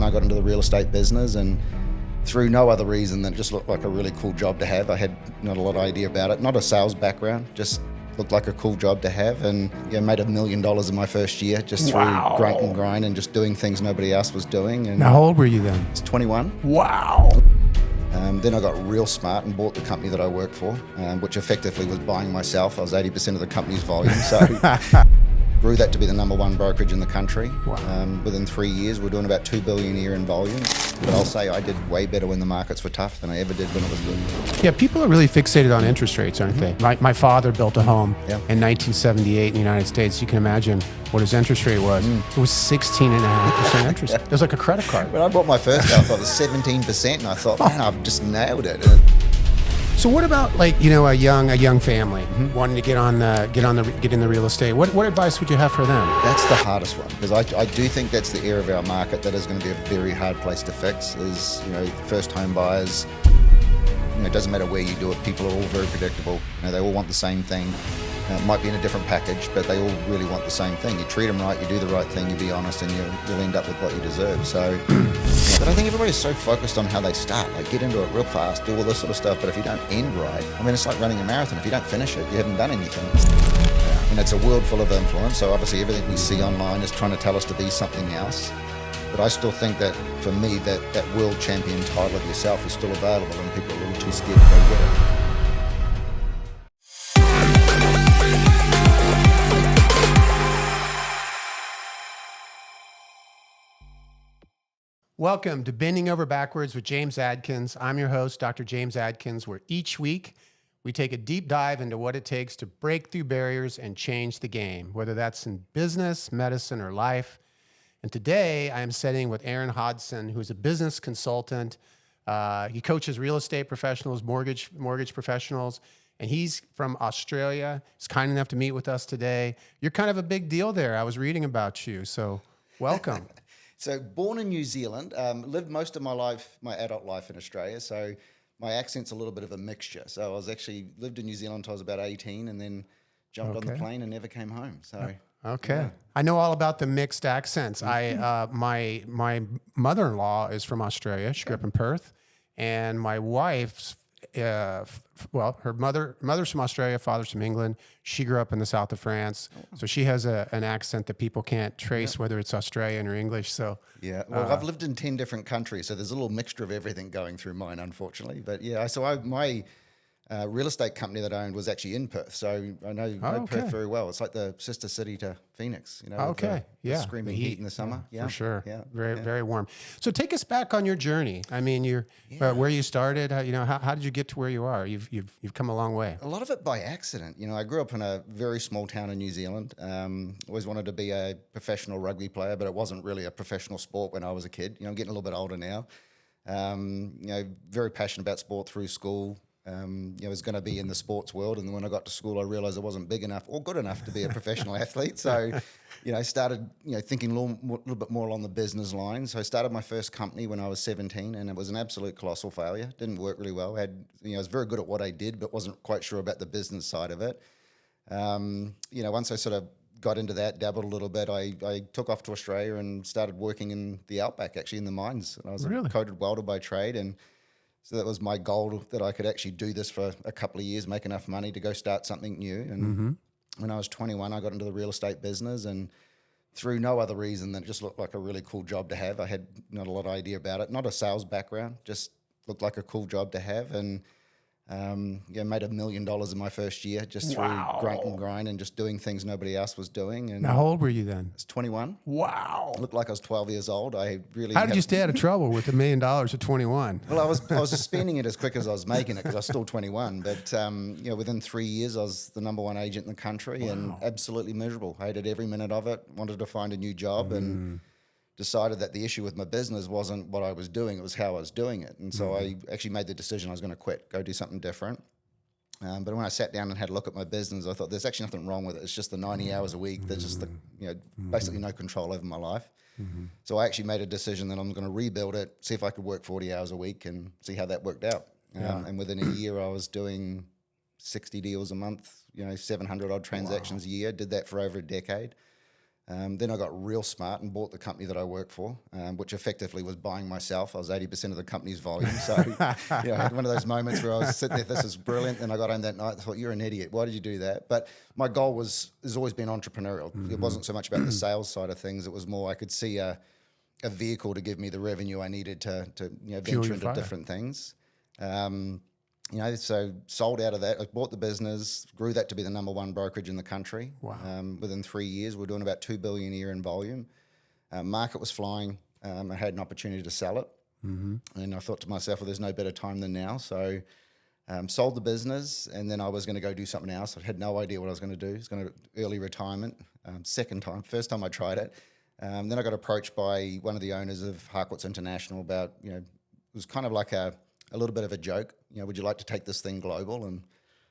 I got into the real estate business, and through no other reason than it just looked like a really cool job to have. I had not a lot of idea about it, not a sales background, just looked like a cool job to have, and made $1 million in my first year just through grunt and grind and just doing things nobody else was doing. And now, how old were you then? I was 21. Wow. Then I got real smart and bought the company that I worked for, which effectively was buying myself. I was 80% of the company's volume, so grew that to be the #1 brokerage in the country. Wow. Within 3 years, we're doing about $2 billion a year in volume. But I'll say I did way better when the markets were tough than I ever did when it was good. Yeah, people are really fixated on interest rates, aren't they? My father built a home in 1978 in the United States. You can imagine what his interest rate was. It was 16.5% interest. It was like a credit card. When I bought my first house, it was 17%, and I thought, man, I've just nailed it. So what about a young family wanting to get in the real estate? What advice would you have for them? That's the hardest one, because I do think that's the area of our market that is going to be a very hard place to fix. Is first home buyers. It doesn't matter where you do it. People are all very predictable. They all want the same thing. It might be in a different package, but they all really want the same thing. You treat them right, you do the right thing, you be honest, and you'll end up with what you deserve. So, but I think everybody's so focused on how they start, like get into it real fast, do all this sort of stuff. But if you don't end right, it's like running a marathon. If you don't finish it, you haven't done anything. And it's a world full of influence. So obviously everything we see online is trying to tell us to be something else. But I still think that for me, that world champion title of yourself is still available, and people are a little too scared to go get it. Welcome to Bending Over Backwards with James Adkins. I'm your host, Dr. James Adkins, where each week we take a deep dive into what it takes to break through barriers and change the game, whether that's in business, medicine, or life. And today I am sitting with Aaron Hodson, who's a business consultant. He coaches real estate professionals, mortgage professionals, and he's from Australia. He's kind enough to meet with us today. You're kind of a big deal there. I was reading about you, so welcome. So born in New Zealand, lived most of my life, my adult life, in Australia. So my accent's a little bit of a mixture. So I was actually lived in New Zealand until I was about 18, and then jumped on the plane and never came home. So yeah. I know all about the mixed accents. My mother-in-law is from Australia. She grew up in Perth, and my wife's her mother's from Australia, father's from England. She grew up in the south of France, so she has an accent that people can't trace whether it's Australian or English. So I've lived in 10 different countries, so there's a little mixture of everything going through mine, unfortunately. But my real estate company that I owned was actually in Perth, so I know Perth very well. It's like the sister city to Phoenix, the screaming heat in the summer. For sure. Very very warm. So take us back on your journey. You're where you started. How did you get to where you are? You've come a long way. A lot of it by accident. I grew up in a very small town in New Zealand. Always wanted to be a professional rugby player, but it wasn't really a professional sport when I was a kid. I'm getting a little bit older now. Very passionate about sport through school. I was going to be in the sports world, and then when I got to school, I realized I wasn't big enough or good enough to be a professional athlete. So, started, thinking a little bit more along the business line. So I started my first company when I was 17, and it was an absolute colossal failure. Didn't work really well. I was very good at what I did, but wasn't quite sure about the business side of it. Once I sort of got into that, dabbled a little bit, I took off to Australia and started working in the outback, actually in the mines. And I was a coated welder by trade, and so that was my goal, that I could actually do this for a couple of years, make enough money to go start something new. And when I was 21, I got into the real estate business, and through no other reason than it just looked like a really cool job to have. I had not a lot of idea about it, not a sales background, just looked like a cool job to have. And made $1 million in my first year just through grunt and grind and just doing things nobody else was doing. And now, how old were you then? I was 21. Wow. Looked like I was 12 years old. How did you stay out of trouble with $1 million at 21? Well, I was spending it as quick as I was making it, because I was still 21. But within 3 years, I was the #1 agent in the country, and absolutely miserable. I hated every minute of it. Wanted to find a new job, and decided that the issue with my business wasn't what I was doing, it was how I was doing it. And so I actually made the decision I was going to quit, go do something different. But when I sat down and had a look at my business, I thought there's actually nothing wrong with it. It's just the 90 hours a week. There's just basically no control over my life. So I actually made a decision that I'm going to rebuild it, see if I could work 40 hours a week and see how that worked out. And within a year, I was doing 60 deals a month, 700 odd transactions a year. Did that for over a decade. Then I got real smart and bought the company that I work for, which effectively was buying myself. I was 80% of the company's volume. So I had one of those moments where I was sitting there, this is brilliant. And I got home that night and thought, you're an idiot. Why did you do that? But my goal has always been entrepreneurial. It wasn't so much about the sales side of things. It was more I could see a vehicle to give me the revenue I needed to venture into different things. So sold out of that. I bought the business, grew that to be the number one brokerage in the country. Wow. Within 3 years, we're doing about $2 billion a year in volume. Market was flying. I had an opportunity to sell it. And I thought to myself, well, there's no better time than now. So sold the business, and then I was going to go do something else. I had no idea what I was going to do. I was going to early retirement. First time I tried it. Then I got approached by one of the owners of Harcourts International about, it was kind of like a little bit of a joke. Would you like to take this thing global? And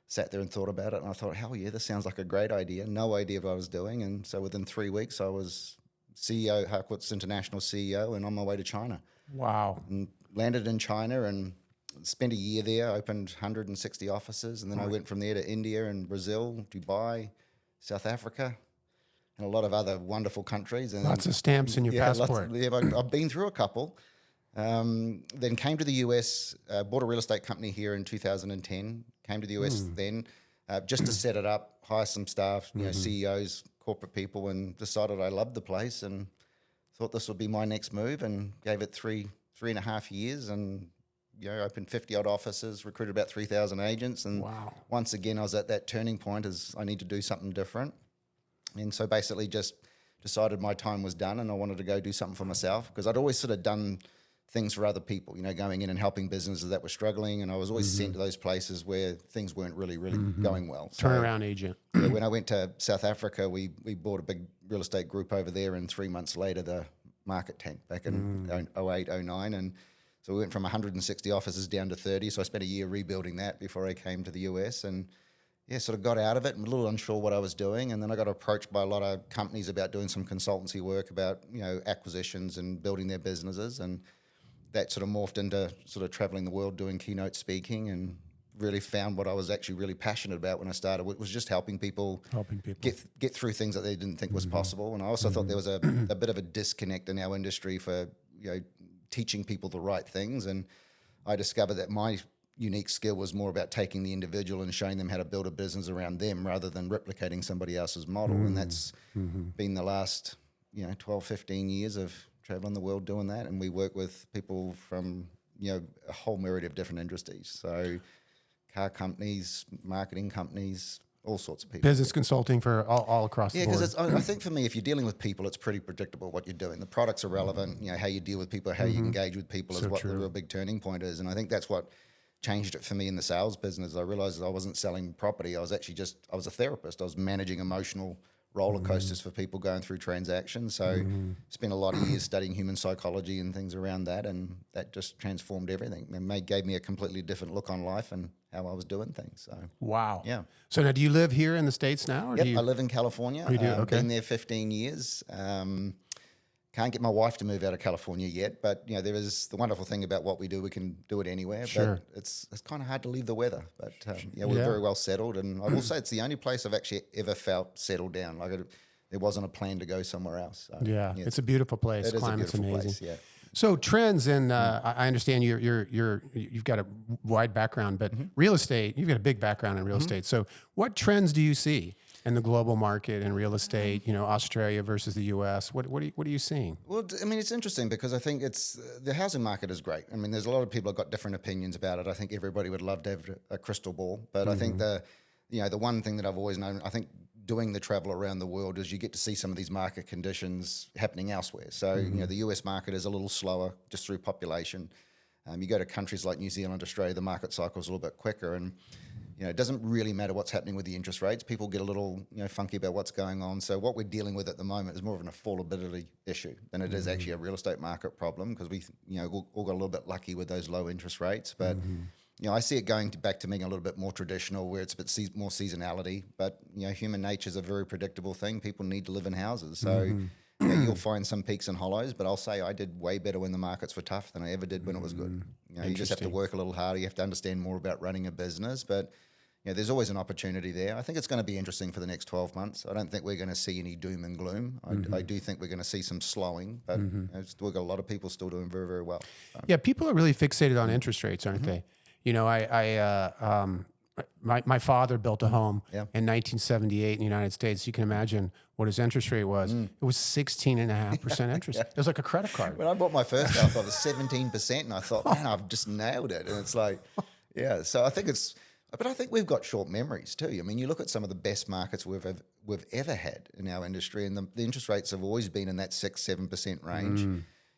sat there and thought about it. And I thought, hell yeah, this sounds like a great idea. No idea what I was doing. And so within 3 weeks, I was CEO, Harcourts International CEO, and on my way to China. Wow. And landed in China and spent a year there, opened 160 offices. And then I went from there to India and Brazil, Dubai, South Africa, and a lot of other wonderful countries. And lots of stamps in your passport. I've been through a couple. Then came to the US, bought a real estate company here in 2010, came to the US then just to set it up, hire some staff, CEOs, corporate people, and decided I loved the place and thought this would be my next move, and gave it three and a half years, and opened 50 odd offices, recruited about 3,000 agents. And once again, I was at that turning point as I need to do something different. And so basically just decided my time was done and I wanted to go do something for myself, because I'd always sort of done things for other people, going in and helping businesses that were struggling. And I was always sent to those places where things weren't really going well. So, turnaround agent. when I went to South Africa, we bought a big real estate group over there, and 3 months later, the market tanked back in 08, 09. And so we went from 160 offices down to 30. So I spent a year rebuilding that before I came to the US, and sort of got out of it. I'm a little unsure what I was doing. And then I got approached by a lot of companies about doing some consultancy work about, acquisitions and building their businesses. And that sort of morphed into sort of traveling the world doing keynote speaking, and really found what I was actually really passionate about when I started, which was just helping people get through things that they didn't think was possible. And I also thought there was a bit of a disconnect in our industry for teaching people the right things. And I discovered that my unique skill was more about taking the individual and showing them how to build a business around them rather than replicating somebody else's model. And that's been the last 12, 15 years of traveling the world doing that. And we work with people from a whole myriad of different industries. So car companies, marketing companies, all sorts of people. Business consulting for all across the board. Yeah, because I think for me, if you're dealing with people, it's pretty predictable what you're doing. The products are relevant. How you deal with people, how you engage with people is what the real big turning point is. And I think that's what changed it for me in the sales business. I realized I wasn't selling property. I was actually I was a therapist. I was managing emotional roller coasters for people going through transactions. So spent a lot of years studying human psychology and things around that, and that just transformed everything. And gave me a completely different look on life and how I was doing things. So wow. Yeah. So now, do you live here in the States now? Or Yep, I live in California. Oh, you do? Okay. Been there 15 years. Can't get my wife to move out of California yet, but there is the wonderful thing about what we do. We can do it anywhere, Sure. but it's kind of hard to leave the weather. But we're very well settled, and I will say it's the only place I've actually ever felt settled down. There wasn't a plan to go somewhere else. So, yeah, it's a beautiful place. It is Climate's a beautiful amazing. place. Yeah. So trends, and I understand you've got a wide background, but real estate, you've got a big background in real estate. So what trends do you see in the global market in real estate? Australia versus the U.S. What are you seeing? Well, I mean, it's interesting because I think the housing market is great. I mean, there's a lot of people have got different opinions about it. I think everybody would love to have a crystal ball, but I think the one thing that I've always known, I think doing the travel around the world, is you get to see some of these market conditions happening elsewhere. So, the US market is a little slower just through population. You go to countries like New Zealand, Australia, the market cycle is a little bit quicker, and it doesn't really matter what's happening with the interest rates. People get a little funky about what's going on. So what we're dealing with at the moment is more of an affordability issue than it is actually a real estate market problem, because we all got a little bit lucky with those low interest rates. But I see it going back to being a little bit more traditional, where it's a bit more seasonality. But human nature is a very predictable thing. People need to live in houses, so you'll find some peaks and hollows. But I'll say I did way better when the markets were tough than I ever did when it was good. You just have to work a little harder. You have to understand more about running a business. But there's always an opportunity there. I think it's going to be interesting for the next 12 months. I don't think we're going to see any doom and gloom. I do think we're going to see some slowing, but we've got a lot of people still doing very, very well. So. Yeah, people are really fixated on interest rates, aren't they? You know, my father built a home in 1978 in the United States. You can imagine what his interest rate was. It was 16.5% interest. It was like a credit card. When I bought my first house, I was 17%, and I thought, man, I've just nailed it. And it's like, so I think but I think we've got short memories too. I mean, you look at some of the best markets we've ever had in our industry, and the interest rates have always been in that 6-7% range.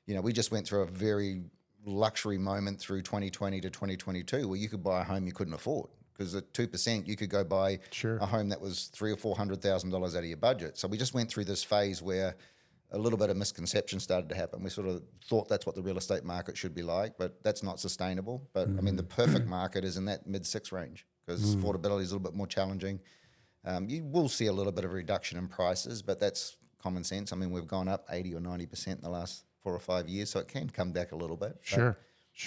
You know, we just went through a very luxury moment through 2020 to 2022 where you could buy a home you couldn't afford. Because at 2%, you could go buy a home that was $300,000 or $400,000 out of your budget. So we just went through this phase where a little bit of misconception started to happen. We sort of thought that's what the real estate market should be like, but that's not sustainable. But I mean, the perfect market is in that mid-6 range because affordability is a little bit more challenging. You will see a little bit of a reduction in prices, but that's common sense. I mean, we've gone up 80 or 90% in the last 4 or 5 years, so it can come back a little bit. Sure.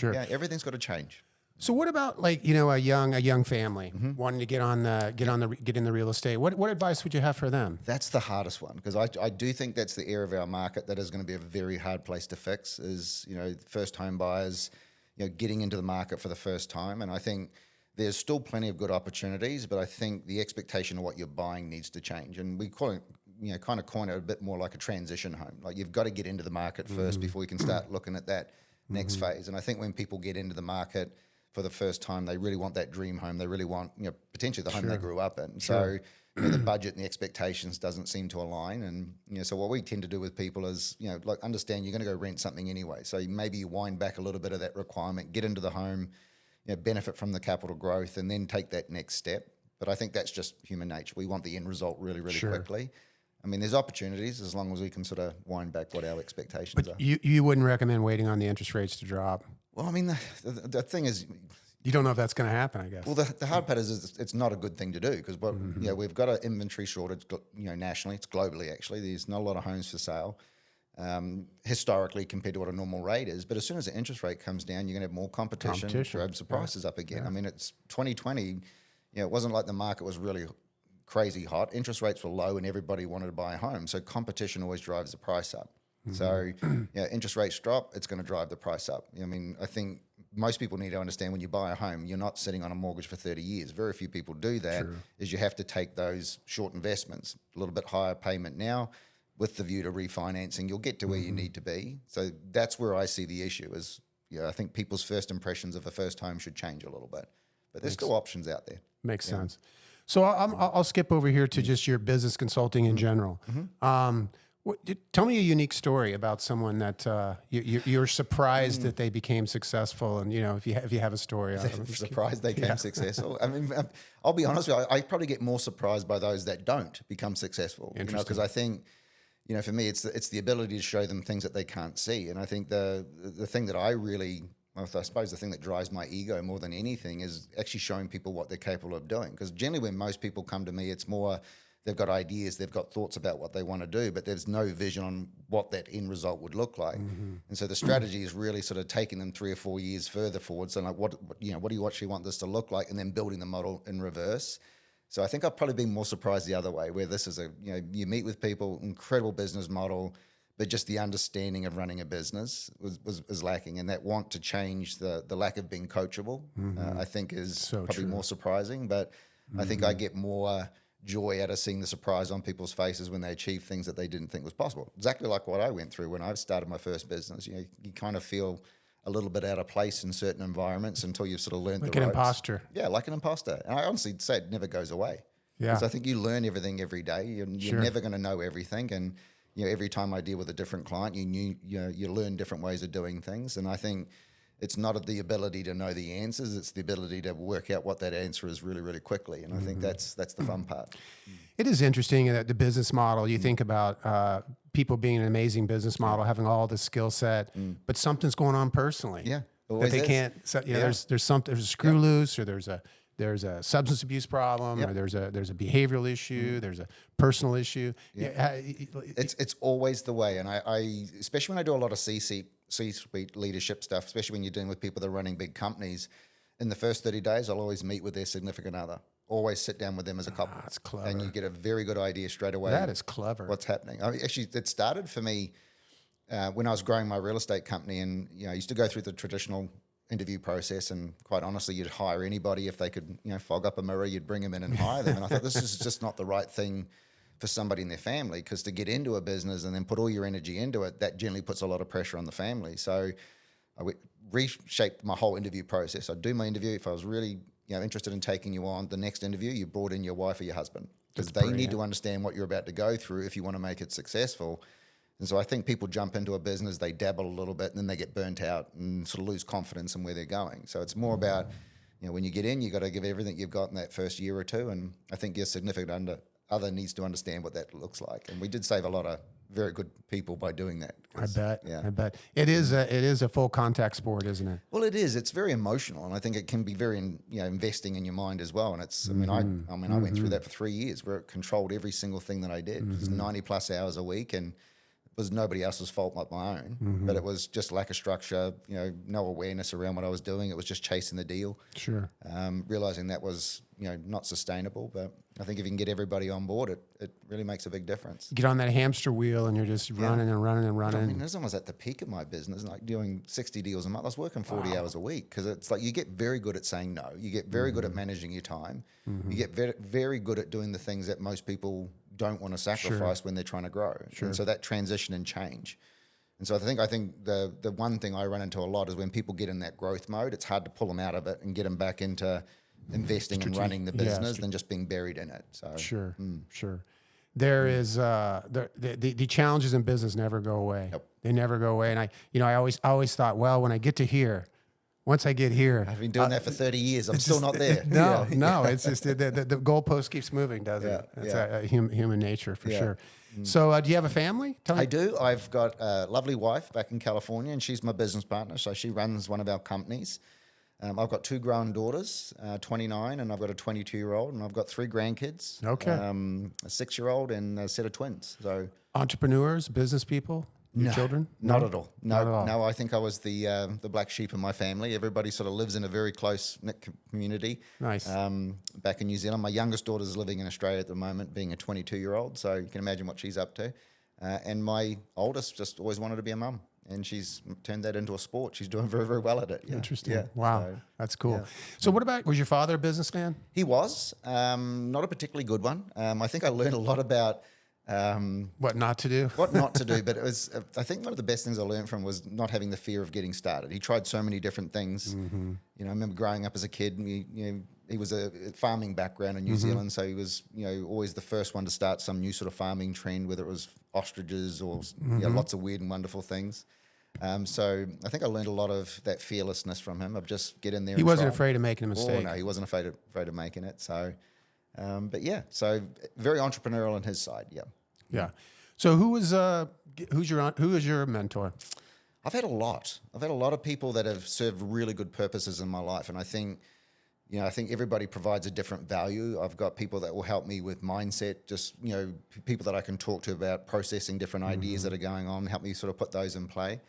Yeah, everything's got to change. So what about like, you know, a young family wanting to get in the real estate? What advice would you have for them? That's the hardest one because I do think that's the area of our market that is going to be a very hard place to fix is, you know, first home buyers, you know, getting into the market for the first time. And I think there's still plenty of good opportunities, but I think the expectation of what you're buying needs to change. And we call it, you know, kind of coin it a bit more like a transition home. Like you've got to get into the market first before you can start looking at that next phase. And I think when people get into the market for the first time, they really want that dream home. They really want, you know, potentially the home they grew up in. So you know, the budget and the expectations doesn't seem to align. And, you know, so what we tend to do with people is, you know, like understand you're going to go rent something anyway. So maybe you wind back a little bit of that requirement, get into the home, you know, benefit from the capital growth, and then take that next step. But I think that's just human nature. We want the end result really, really quickly. I mean, there's opportunities as long as we can sort of wind back what our expectations are. You wouldn't recommend waiting on the interest rates to drop? Well, I mean, the thing is, you don't know if that's going to happen, I guess. Well, the hard part is it's not a good thing to do because you know, we've got an inventory shortage, you know, nationally. It's globally, actually. There's not a lot of homes for sale historically compared to what a normal rate is. But as soon as the interest rate comes down, you're going to have more competition. Drives the prices up again. I mean, it's 2020. You know, it wasn't like the market was really crazy hot. Interest rates were low and everybody wanted to buy a home. So competition always drives the price up. So, you know, interest rates drop, it's going to drive the price up. I mean, I think most people need to understand when you buy a home, you're not sitting on a mortgage for 30 years. Very few people do that. Is you have to take those short investments, a little bit higher payment now with the view to refinancing. You'll get to where you need to be. So that's where I see the issue is, you know, I think people's first impressions of a first home should change a little bit. But there's still options out there. Makes sense. So I'll skip over here to just your business consulting in general. Tell me a unique story about someone that you're surprised that they became successful, and you know if you have a story. I'm surprised they became successful. I mean, I'll be honest with you. I probably get more surprised by those that don't become successful. You know, because I think, you know, for me, it's the ability to show them things that they can't see, and I think the thing that I suppose the thing that drives my ego more than anything is actually showing people what they're capable of doing. Because generally, when most people come to me, it's more they've got ideas, they've got thoughts about what they want to do, but there's no vision on what that end result would look like. And so the strategy is really sort of taking them 3 or 4 years further forward. So like, what do you actually want this to look like, and then building the model in reverse. So I think I've probably been more surprised the other way, where this is you meet with people, incredible business model, but just the understanding of running a business was lacking, and that want to change the lack of being coachable, I think is probably more surprising. But I think I get more joy out of seeing the surprise on people's faces when they achieve things that they didn't think was possible. Exactly like what I went through when I started my first business. You know, you kind of feel a little bit out of place in certain environments until you've sort of learned like the ropes. Like an imposter. Yeah, like an imposter. And I honestly say it never goes away. Yeah. Because I think you learn everything every day. You're never going to know everything. And you know, every time I deal with a different client, you learn different ways of doing things. And I think it's not the ability to know the answers; it's the ability to work out what that answer is really, really quickly. And I think that's the fun part. It is interesting that the business model. You think about people being an amazing business model, having all the skill set, but something's going on personally. Yeah, that they can't. So, you know, there's a screw loose, or there's a substance abuse problem, or there's a behavioral issue, there's a personal issue. It's always the way, and I especially when I do a lot of C-suite leadership stuff, especially when you're dealing with people that are running big companies. In the first 30 days, I'll always meet with their significant other. always sit down with them as a couple. That's clever. And you get a very good idea straight away. That is clever. What's happening. I mean, actually, it started for me when I was growing my real estate company, and I used to go through the traditional interview process, and quite honestly, you'd hire anybody if they could, fog up a mirror, you'd bring them in and hire them. And I thought this is just not the right thing for somebody in their family, because to get into a business and then put all your energy into it, that generally puts a lot of pressure on the family. So I reshaped my whole interview process. I'd do my interview. If I was really interested in taking you on, the next interview, you brought in your wife or your husband, because they need to understand what you're about to go through if you want to make it successful. And so I think people jump into a business, they dabble a little bit, and then they get burnt out and sort of lose confidence in where they're going. So it's more about, when you get in, you got to give everything you've got in that first year or two. And I think your significant other needs to understand what that looks like. And we did save a lot of very good people by doing that. I bet. Yeah. I bet it is a full contact sport, isn't it? Well, it is. It's very emotional, and I think it can be very investing in your mind as well. And it's I went through that for 3 years, where it controlled every single thing that I did. It was 90+ hours a week, and it was nobody else's fault but my own. But it was just lack of structure, no awareness around what I was doing. It was just chasing the deal. Sure. Realizing that was not sustainable. But I think if you can get everybody on board, it really makes a big difference. Get on that hamster wheel and you're just running and running and running. I mean, as I was at the peak of my business, like doing 60 deals a month, I was working 40 hours a week, because it's like you get very good at saying no. You get very good at managing your time. You get very, very good at doing the things that most people don't want to sacrifice when they're trying to grow. And so that transition and change. And so I think the one thing I run into a lot is when people get in that growth mode, it's hard to pull them out of it and get them back into investing and running the business than just being buried in it. So sure. There is the challenges in business never go away. Yep. They never go away. And I always thought, well, when I get to here, once I get here, I've been doing that for 30 years. I'm still not there. No, it's just the goalpost keeps moving, doesn't it? It's a human nature for sure. So do you have a family? I do. I've got a lovely wife back in California, and she's my business partner. So she runs one of our companies. I've got 2 grown daughters, 29, and I've got a 22-year-old, and I've got 3 grandkids. Okay. A 6-year-old and a set of twins. So entrepreneurs, business people, children? Not at all. No. I think I was the black sheep in my family. Everybody sort of lives in a very close-knit community. Nice. Back in New Zealand, my youngest daughter's living in Australia at the moment, being a 22-year-old. So you can imagine what she's up to. And my oldest just always wanted to be a mum. And she's turned that into a sport. She's doing very, very well at it. Yeah. Interesting. Yeah. Wow. So, that's cool. So what about, was your father a businessman? He was. Not a particularly good one. I think I learned a lot about what not to do. What not to do. But it was, I think one of the best things I learned from was not having the fear of getting started. He tried so many different things. I remember growing up as a kid, and he was a farming background in New Zealand, so he was always the first one to start some new sort of farming trend, whether it was ostriches or lots of weird and wonderful things. So I think I learned a lot of that fearlessness from him, of just get in there. He wasn't afraid of making a mistake. Oh, no, he wasn't afraid of making it. So, so very entrepreneurial on his side. Yeah. Yeah. So who's your mentor? I've had a lot. I've had a lot of people that have served really good purposes in my life, and I think everybody provides a different value. I've got people that will help me with mindset, just, people that I can talk to about processing different ideas that are going on, help me sort of put those in play.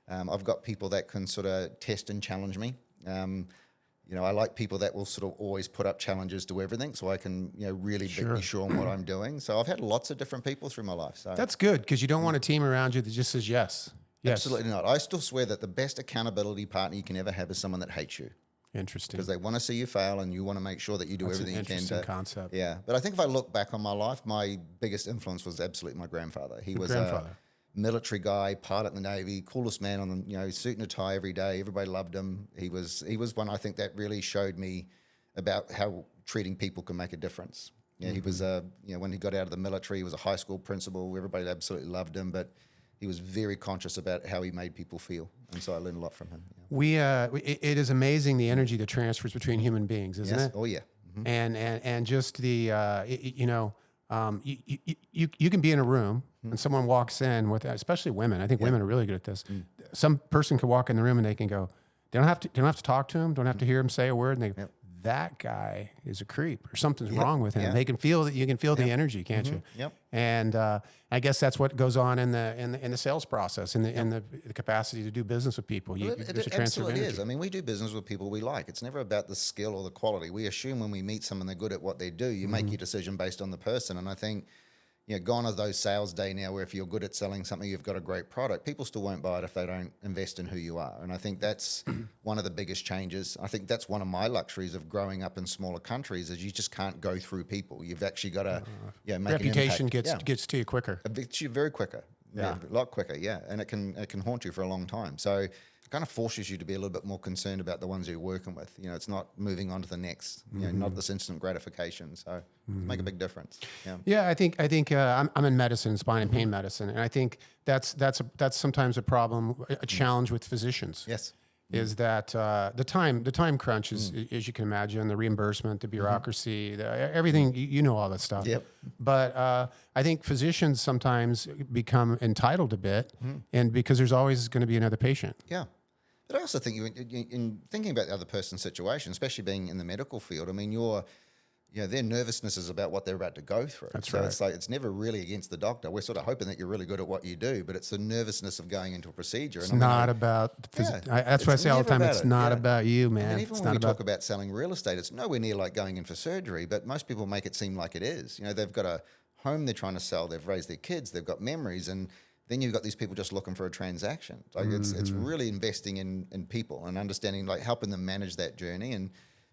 I've got people that can sort of test and challenge me. I like people that will sort of always put up challenges to everything, so I can, really be sure on what I'm doing. So I've had lots of different people through my life. So that's good, because you don't want a team around you that just says yes. Absolutely not. I still swear that the best accountability partner you can ever have is someone that hates you. Interesting. Because they want to see you fail, and you want to make sure that you do everything you can to. Interesting concept. Yeah. But I think if I look back on my life, my biggest influence was absolutely my grandfather. He was a military guy, pilot in the Navy, coolest man on the, suit and a tie every day. Everybody loved him. He was one, I think, that really showed me about how treating people can make a difference. Yeah, he was when he got out of the military, he was a high school principal. Everybody absolutely loved him, but he was very conscious about how he made people feel, and so I learned a lot from him. Yeah. It is amazing the energy that transfers between human beings, isn't it? Oh yeah. And just the you can be in a room and someone walks in with, especially women. I think women are really good at this. Some person could walk in the room and they can go. They don't have to talk to him. Don't have to hear him say a word. And that guy is a creep or something's wrong with him. They can feel that. You can feel the energy, can't you? Yep. And I guess that's what goes on in the sales process, in the capacity to do business with people. There's a transfer of absolutely energy. is. I mean, we do business with people we like. It's never about the skill or the quality. We assume when we meet someone they're good at what they do. You make your decision based on the person. And I think, gone are those sales day now where if you're good at selling something, you've got a great product. People still won't buy it if they don't invest in who you are. And I think that's one of the biggest changes. I think that's one of my luxuries of growing up in smaller countries is you just can't go through people. You've actually got to make Reputation an impact. gets to you quicker. It's you very quicker. Yeah, a lot quicker. Yeah, and it can haunt you for a long time. So it kind of forces you to be a little bit more concerned about the ones you're working with. It's not moving on to the next. Not this instant gratification. So make a big difference. Yeah, I think I'm in medicine, spine and pain medicine, and I think that's sometimes a problem, a challenge with physicians. Yes. Is that the time crunch is, as you can imagine, the reimbursement, the bureaucracy, everything, you know all that stuff. Yep. But I think physicians sometimes become entitled a bit, and because there's always going to be another patient. Yeah. But I also think in thinking about the other person's situation, especially being in the medical field, I mean, their nervousness is about what they're about to go through. That's so right. It's like it's never really against the doctor. We're sort of hoping that you're really good at what you do, but it's the nervousness of going into a procedure. It's not about. That's what I say all the time. It's not about you, man. And even it's when we not talk about selling real estate, it's nowhere near like going in for surgery. But most people make it seem like it is. They've got a home they're trying to sell. They've raised their kids. They've got memories, and then you've got these people just looking for a transaction. Like it's really investing in people and understanding, like helping them manage that journey. And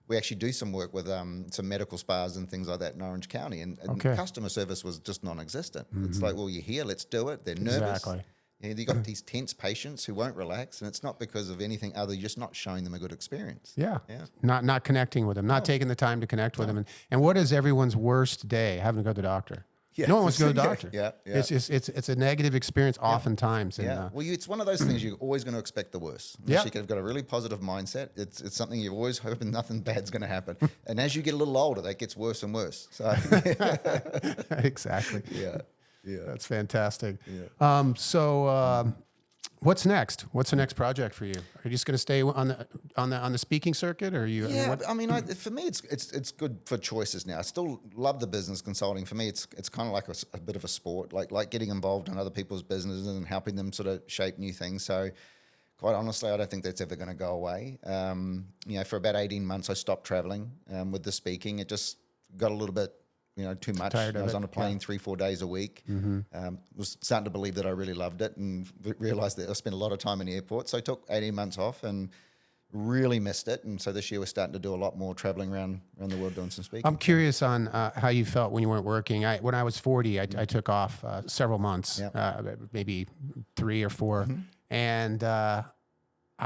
we actually do some work with some medical spas and things like that in Orange County, and customer service was just non-existent. It's like, well, you're here, let's do it. They're nervous. Exactly. You've got these tense patients who won't relax, and it's not because of anything other. You're just not showing them a good experience. Yeah. Not connecting with them, not taking the time to connect with them. And what is everyone's worst day? Having to go to the doctor. Yeah. No one wants to go to the doctor. Yeah. It's a negative experience oftentimes. Yeah. Well, it's one of those things you're always going to expect the worst. Unless you've got a really positive mindset. It's something you're always hoping nothing bad's going to happen. And as you get a little older, that gets worse and worse. So Exactly. Yeah. That's fantastic. Yeah. What's next? What's the next project for you? Are you just going to stay on the speaking circuit, or are you? Yeah, I mean, for me, it's good for choices now. I still love the business consulting. For me, it's kind of like a bit of a sport, like getting involved in other people's businesses and helping them sort of shape new things. So, quite honestly, I don't think that's ever going to go away. For about 18 months, I stopped traveling with the speaking. It just got a little bit too much. I was on a plane 3-4 days a week. Was starting to believe that I really loved it and realized that I spent a lot of time in the airport. So I took 18 months off and really missed it. And so this year we're starting to do a lot more traveling around the world doing some speaking. I'm curious on how you felt when you weren't working. When I was 40, I took off several months, maybe 3 or 4, and I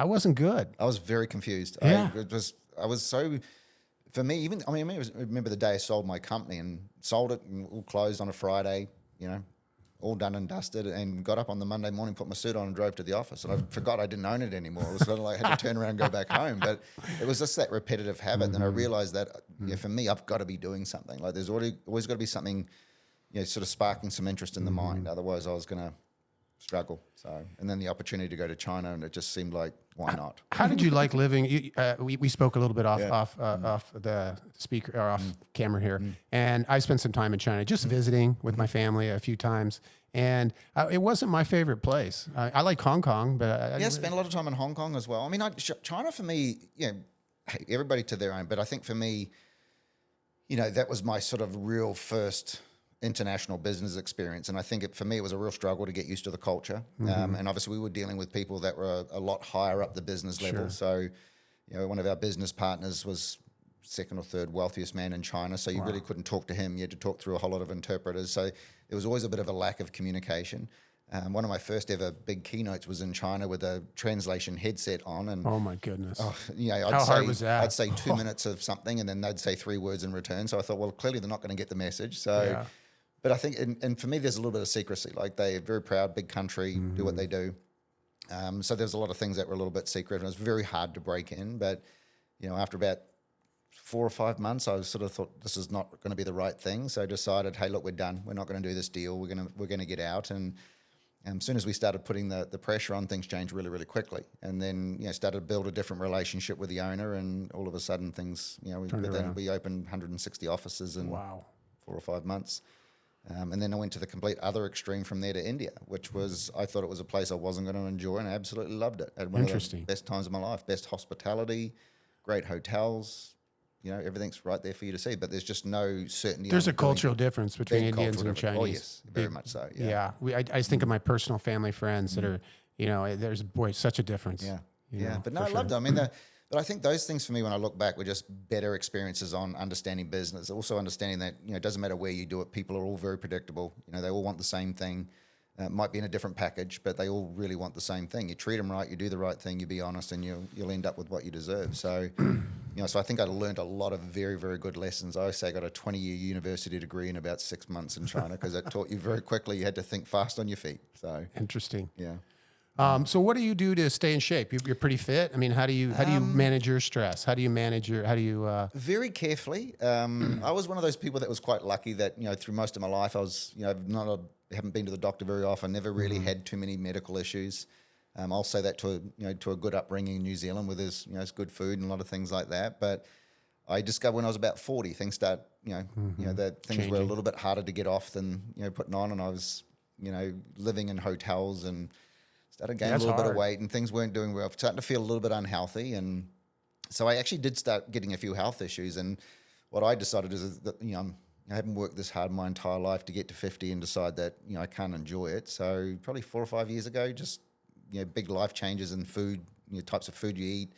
wasn't good. I was very confused. Yeah. I was so... For me, I remember the day I sold my company and sold it and all closed on a Friday, all done and dusted, and got up on the Monday morning, put my suit on and drove to the office. And I forgot I didn't own it anymore. It was sort of like I had to turn around and go back home. But it was just that repetitive habit. And I realized that for me, I've got to be doing something. Like there's always got to be something, sort of sparking some interest in the mind. Otherwise I was going to struggle. So, and then the opportunity to go to China, and it just seemed like, why not? How did you like living? We spoke a little bit off the speaker or off camera here, and I spent some time in China, just visiting with my family a few times, and it wasn't my favorite place. I like Hong Kong, but I spent a lot of time in Hong Kong as well. I mean, China for me, hey, everybody to their own, but I think for me, that was my sort of real first international business experience, and I think for me it was a real struggle to get used to the culture. And obviously we were dealing with people that were a lot higher up the business level. So, one of our business partners was second or third wealthiest man in China, so you really couldn't talk to him. You had to talk through a whole lot of interpreters. So there was always a bit of a lack of communication. One of my first ever big keynotes was in China with a translation headset on, and oh my goodness, How hard was that? I'd say 2 minutes of something, and then they'd say 3 words in return. So I thought, well, clearly they're not going to get the message. So. But I think, and for me, there's a little bit of secrecy. Like they're very proud, big country, do what they do. So there's a lot of things that were a little bit secret, and it was very hard to break in. But, after about 4 or 5 months, I sort of thought this is not going to be the right thing. So I decided, hey, look, we're done. We're not going to do this deal. We're going to get out. And As soon as we started putting the pressure on, things changed really, really quickly. And then, started to build a different relationship with the owner, and all of a sudden things, we opened 160 offices in 4 or 5 months. And then I went to the complete other extreme from there to India, which was, I thought it was a place I wasn't going to enjoy, and I absolutely loved it. I had one of the best times of my life, best hospitality, great hotels, everything's right there for you to see, but there's just no certainty. There's a cultural difference between Indians and Chinese. Oh, yes, very much so. Yeah. I just think of my personal family friends that are, there's, such a difference. Yeah. But no, I loved it. I mean, but I think those things for me, when I look back, were just better experiences on understanding business. Also understanding that, it doesn't matter where you do it. People are all very predictable. They all want the same thing. Might be in a different package, but they all really want the same thing. You treat them right, you do the right thing, you be honest, and you'll end up with what you deserve. So, so I think I learned a lot of very, very good lessons. I always say I got a 20-year university degree in about 6 months in China, because it taught you very quickly. You had to think fast on your feet. So interesting. Yeah. So what do you do to stay in shape? You're pretty fit. I mean, how do you manage your stress? How do you manage very carefully. I was one of those people that was quite lucky that, through most of my life, I was, haven't been to the doctor very often, never really had too many medical issues. I'll say that to a good upbringing in New Zealand, where there's, it's good food and a lot of things like that. But I discovered when I was about 40, things that things Changing. were a little bit harder to get off than, putting on. And I was, living in hotels and started gaining a little bit of weight, and things weren't doing well. Starting to feel a little bit unhealthy. And so I actually did start getting a few health issues. And what I decided is that, I haven't worked this hard my entire life to get to 50 and decide that, I can't enjoy it. So probably 4 or 5 years ago, just, big life changes in food, types of food you eat,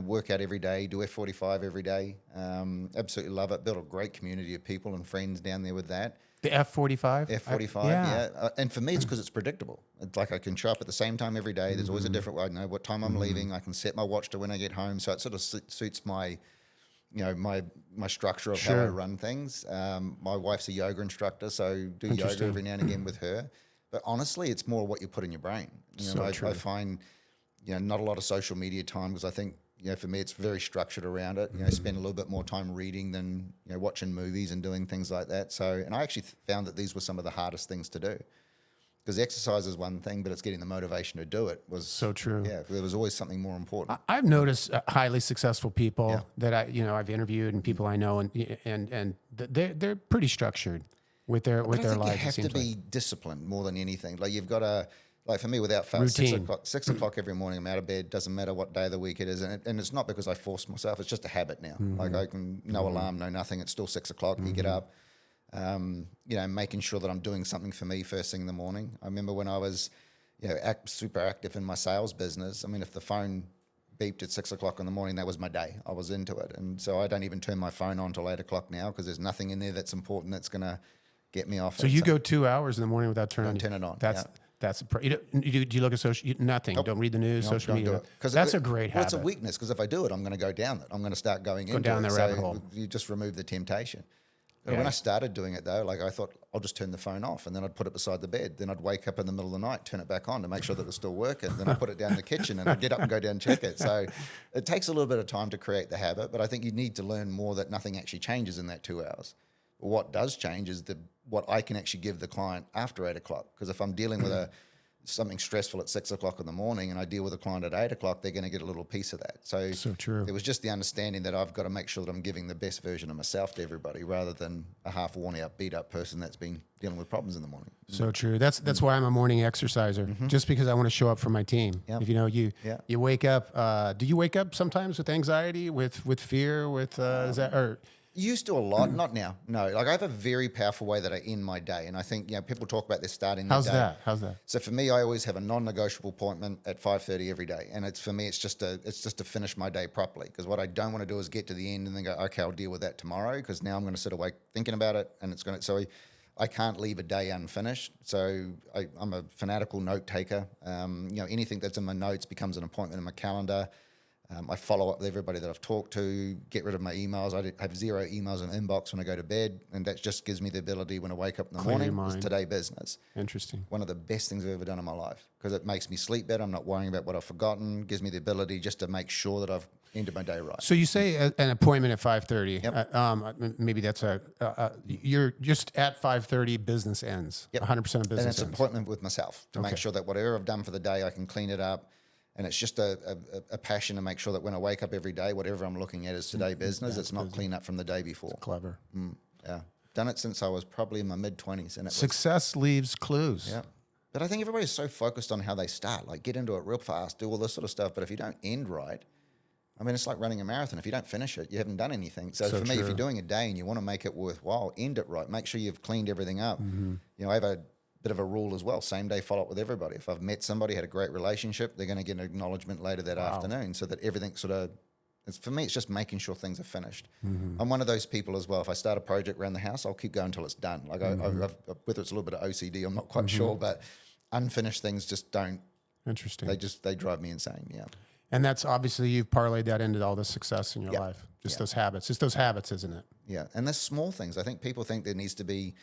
work out every day, do F45 every day. Absolutely love it. Built a great community of people and friends down there with that. The F45? F45, yeah. And for me, it's because it's predictable. It's like I can show up at the same time every day. There's always a different way. I know what time I'm leaving. I can set my watch to when I get home. So it sort of suits my my structure of how I run things. My wife's a yoga instructor, so do yoga every now and again with her. But honestly, it's more what you put in your brain. I find, not a lot of social media time, because I think, for me, it's very structured around it. Spend a little bit more time reading than, watching movies and doing things like that. So, and I actually found that these were some of the hardest things to do. Because exercise is one thing, but it's getting the motivation to do it was so true. Yeah, there was always something more important. I've noticed highly successful people that I've interviewed, and people I know, and they're pretty structured with their lives. You have to be disciplined more than anything. Like you've got to, like for me, without fail, 6 o'clock every morning, I'm out of bed. Doesn't matter what day of the week it is, and it's not because I force myself. It's just a habit now. Like I can no alarm, no nothing. It's still 6 o'clock. You get up. Making sure that I'm doing something for me first thing in the morning. I remember when I was, super active in my sales business. I mean, if the phone beeped at 6 o'clock in the morning, that was my day. I was into it. And so I don't even turn my phone on till 8 o'clock now, because there's nothing in there that's important that's going to get me off. So you go 2 hours in the morning without turning it on. That's do you look at social? Nothing. Nope. Don't read the news, social media. Because that's a great habit. It's a weakness, because if I do it, I'm going to go down it. I'm going to start going into down the rabbit hole. You just remove the temptation. When I started doing it though, like I thought I'll just turn the phone off, and then I'd put it beside the bed. Then I'd wake up in the middle of the night, turn it back on to make sure that it's still working. Then I'd put it down in the kitchen, and I'd get up and go down and check it. So it takes a little bit of time to create the habit, but I think you need to learn more that nothing actually changes in that 2 hours. What does change is what I can actually give the client after 8 o'clock. Because if I'm dealing with something stressful at 6 o'clock in the morning and I deal with a client at 8 o'clock, they're going to get a little piece of that. So true. It was just the understanding that I've got to make sure that I'm giving the best version of myself to everybody, rather than a half worn out, beat up person that's been dealing with problems in the morning. So true. That's why I'm a morning exerciser, just because I want to show up for my team. Yep. If you wake up, do you wake up sometimes with anxiety, with fear, with is that or? Used to a lot, not now. No, like I have a very powerful way that I end my day, and I think people talk about their starting their day. How's that? So for me, I always have a non-negotiable appointment at 5:30 every day, and it's just to finish my day properly. Because what I don't want to do is get to the end and then go, okay, I'll deal with that tomorrow. Because now I'm going to sit awake thinking about it, and it's going to. So I can't leave a day unfinished. So I'm a fanatical note taker. Anything that's in my notes becomes an appointment in my calendar. I follow up with everybody that I've talked to, get rid of my emails. I have 0 emails in inbox when I go to bed, and that just gives me the ability when I wake up in the morning, it's today business. Interesting. One of the best things I've ever done in my life, because it makes me sleep better. I'm not worrying about what I've forgotten. Gives me the ability just to make sure that I've ended my day right. So you say an appointment at 5:30. Yep. Maybe that's you're just at 5:30. Business ends. Yep. 100% of business And it's an ends. appointment with myself to make Okay. sure that whatever I've done for the day, I can clean it up. And it's just a passion to make sure that when I wake up every day, whatever I'm looking at is today business. It's not clean up from the day before. Clever. Yeah. Done it since I was probably in my mid-20s. And it was, Success leaves clues. yeah. But I think everybody's so focused on how they start, like get into it real fast, do all this sort of stuff. But if you don't end right, I mean, it's like running a marathon. If you don't finish it, you haven't done anything. So for me, if you're doing a day and you want to make it worthwhile, end it right. Make sure you've cleaned everything up. You know, I have a bit of a rule as well. Same day follow up with everybody. If I've met somebody, had a great relationship, they're going to get an acknowledgement later that afternoon, so that everything sort of. For me, it's just making sure things are finished. I'm one of those people as well. If I start a project around the house, I'll keep going until it's done. Like I've, whether it's a little bit of OCD, I'm not quite sure, but unfinished things just don't. Interesting. They drive me insane. Yeah. And that's obviously you've parlayed that into all the success in your life. Just those habits. It's those habits, isn't it? Yeah, and there's small things. I think people think there needs to be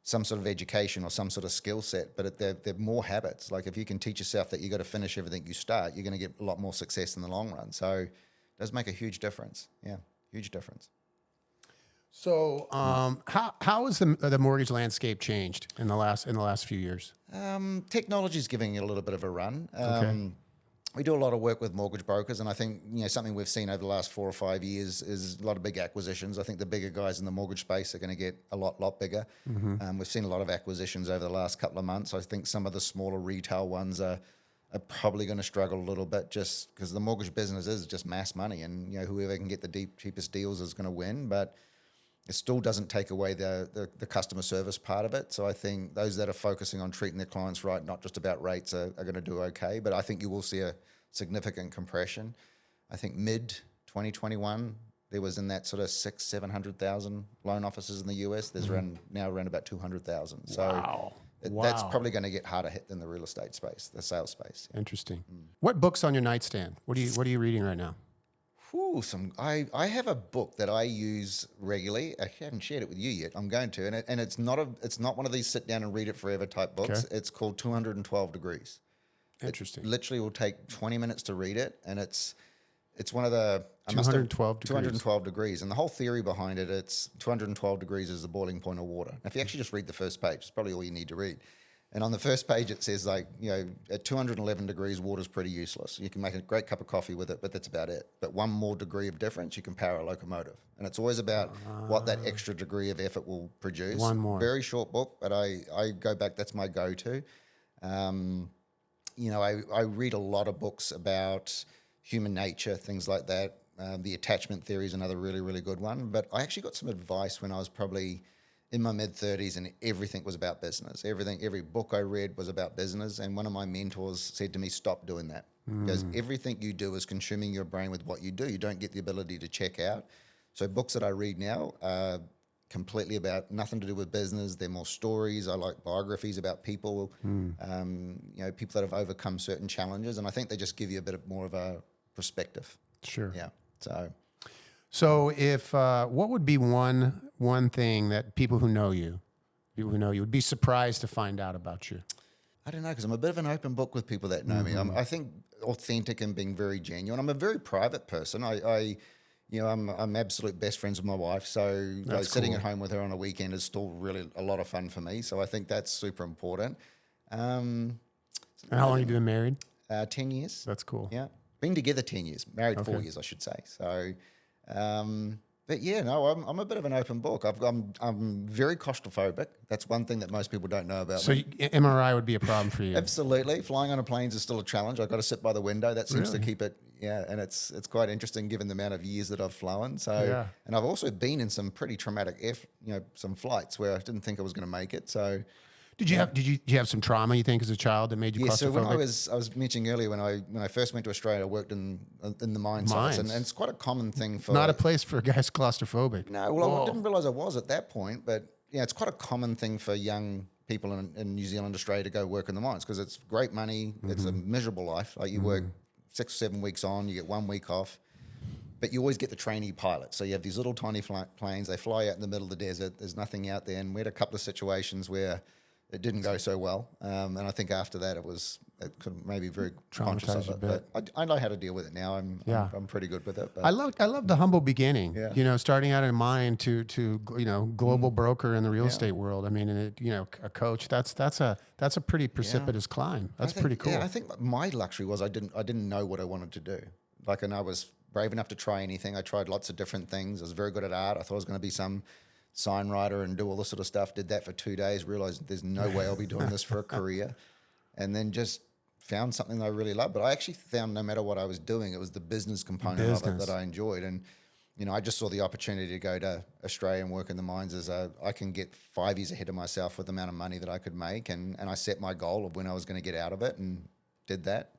some sort of education or some sort of skill set, but they're more habits. Like if you can teach yourself that you got to finish everything you start, you're going to get a lot more success in the long run. So it does make a huge difference. Yeah, huge difference. So how has the mortgage landscape changed in the last few years? Technology is giving it a little bit of a run. We do a lot of work with mortgage brokers, and I think something we've seen over the last 4 or 5 years is a lot of big acquisitions. I think the bigger guys in the mortgage space are going to get a lot bigger. We've seen a lot of acquisitions over the last couple of months. I think some of the smaller retail ones are probably going to struggle a little bit, just because the mortgage business is just mass money, and whoever can get the cheapest deals is going to win. But it still doesn't take away the customer service part of it. So I think those that are focusing on treating their clients right, not just about rates, are going to do okay. But I think you will see a significant compression. I think mid-2021, there was in that sort of 700,000 loan officers in the US. There's now around about 200,000. So that's probably going to get harder hit than the real estate space, the sales space. Interesting. What book's on your nightstand? What are you reading right now? Ooh, I have a book that I use regularly. I haven't shared it with you yet. I'm going to, and it's not one of these sit down and read it forever type books. Okay. It's called 212 Degrees. Interesting. It literally will take 20 minutes to read it, and it's one of the 212 degrees, and the whole theory behind it. It's 212 degrees is the boiling point of water. Now, if you actually just read the first page, it's probably all you need to read. And on the first page, it says, like, at 211 degrees, water's pretty useless. You can make a great cup of coffee with it, but that's about it. But one more degree of difference, you can power a locomotive. And it's always about what that extra degree of effort will produce. One more. Very short book, but I go back, that's my go-to. I read a lot of books about human nature, things like that. The attachment theory is another really, really good one. But I actually got some advice when I was probably in my mid-30s, and everything was about business. Every book I read was about business. And one of my mentors said to me, stop doing that. Because everything you do is consuming your brain with what you do. You don't get the ability to check out. So books that I read now are completely about nothing to do with business. They're more stories. I like biographies about people, people that have overcome certain challenges. And I think they just give you a bit more of a perspective. Sure. Yeah. So if what would be one thing that people who know you would be surprised to find out about you? I don't know, because I'm a bit of an open book with people that know me. I think authentic and being very genuine. I'm a very private person. I'm absolute best friends with my wife. So sitting at home with her on a weekend is still really a lot of fun for me. So I think that's super important. And how long have you been married? 10 years. That's cool. Yeah. Been together 10 years, married 4 years, I should say. So, but yeah, no, I'm a bit of an open book. I'm very claustrophobic. That's one thing that most people don't know about me. So MRI would be a problem for you? Absolutely. Flying on a plane is still a challenge. I've got to sit by the window. That seems to keep it, and it's quite interesting given the amount of years that I've flown. So, and I've also been in some pretty traumatic some flights where I didn't think I was going to make it. So, Did you have some trauma, you think, as a child that made you claustrophobic? So when I was mentioning earlier, when I first went to Australia, I worked in the mine sites, and it's quite a common thing for not a place for guys claustrophobic. No, well, I didn't realize I was at that point, but it's quite a common thing for young people in New Zealand, Australia to go work in the mines because it's great money. It's a miserable life. Like you work 6 or 7 weeks on, you get 1 week off. But you always get the trainee pilot. So you have these little tiny planes. They fly out in the middle of the desert. There's nothing out there. And we had a couple of situations where it didn't go so well. And I think after that, it could maybe very conscious Traumatized of you a it. But I know how to deal with it now. I'm pretty good with it. But I love the humble beginning. Yeah. You know, starting out in mine to global broker in the real estate world. I mean, and a coach. That's a pretty precipitous climb. That's pretty cool. Yeah, I think my luxury was I didn't know what I wanted to do. And I was brave enough to try anything. I tried lots of different things. I was very good at art. I thought I was going to be some sign writer and do all this sort of stuff. Did that for 2 days. Realized there's no way I'll be doing this for a career. And then just found something that I really loved. But I actually found no matter what I was doing, it was the business component of it that I enjoyed. And, I just saw the opportunity to go to Australia and work in the mines as I can get 5 years ahead of myself with the amount of money that I could make. And I set my goal of when I was going to get out of it and did that.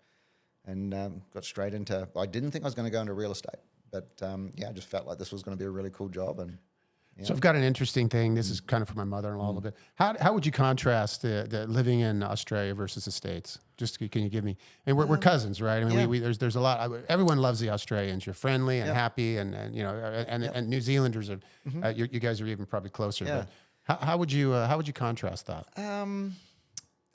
And got straight into, I didn't think I was going to go into real estate. But, I just felt like this was going to be a really cool job. And So I've got an interesting thing. This is kind of for my mother-in-law a little bit. How would you contrast the living in Australia versus the States? Just can you give me? And we're cousins, right? I mean, there's a lot. Everyone loves the Australians. You're friendly and happy, and New Zealanders are. You guys are even probably closer. Yeah. But how would you contrast that? I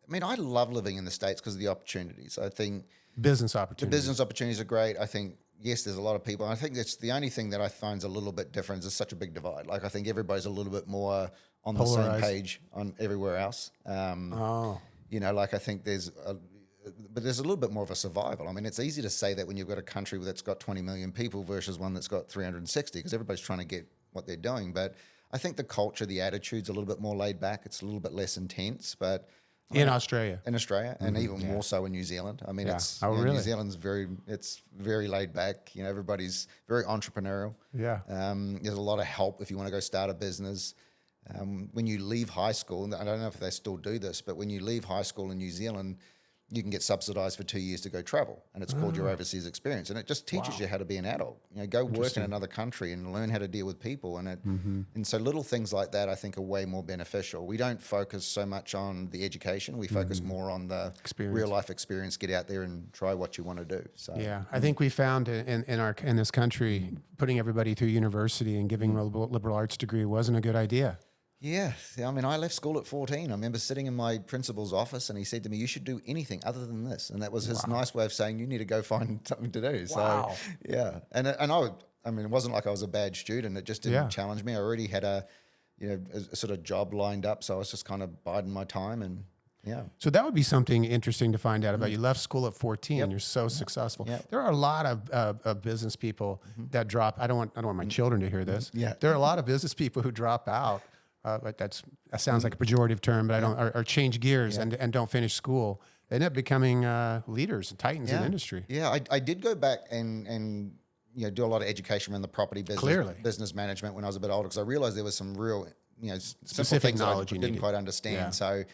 mean, I love living in the States because of the opportunities. I think Business the opportunities. business opportunities are great. I think, yes, there's a lot of people. I think it's the only thing that I find is a little bit different. There's such a big divide. Like, I think everybody's a little bit more on the same page on everywhere else. I think but there's a little bit more of a survival. I mean, it's easy to say that when you've got a country that's got 20 million people versus one that's got 360, because everybody's trying to get what they're doing. But I think the culture, the attitude's a little bit more laid back. It's a little bit less intense, but in Australia, and even more so in New Zealand. I mean, really? New Zealand's very laid back. Everybody's very entrepreneurial. Yeah. There's a lot of help if you want to go start a business. When you leave high school, and I don't know if they still do this, but when you leave high school in New Zealand, you can get subsidized for 2 years to go travel, and it's called your overseas experience, and it just teaches you how to be an adult. Go work in another country and learn how to deal with people, and so little things like that I think are way more beneficial. We don't focus so much on the education; we focus more on the real life experience. Get out there and try what you want to do. So I think we found in this country putting everybody through university and giving a liberal arts degree wasn't a good idea. Yeah, I mean, I left school at 14. I remember sitting in my principal's office and he said to me, "You should do anything other than this." And that was his nice way of saying, you need to go find something to do. Wow. So, yeah. And I mean, it wasn't like I was a bad student. It just didn't challenge me. I already had a sort of job lined up. So I was just kind of biding my time and So that would be something interesting to find out about. You left school at 14. You're so successful. There are a lot of business people that drop. I don't want my children to hear this. There are a lot of business people who drop out. But that sounds like a pejorative term, but I don't. Or change gears and don't finish school. They end up becoming leaders and titans in the industry. Yeah, I did go back and do a lot of education around the property business, business management when I was a bit older, because I realized there was some real specific knowledge I didn't quite understand. Yeah. So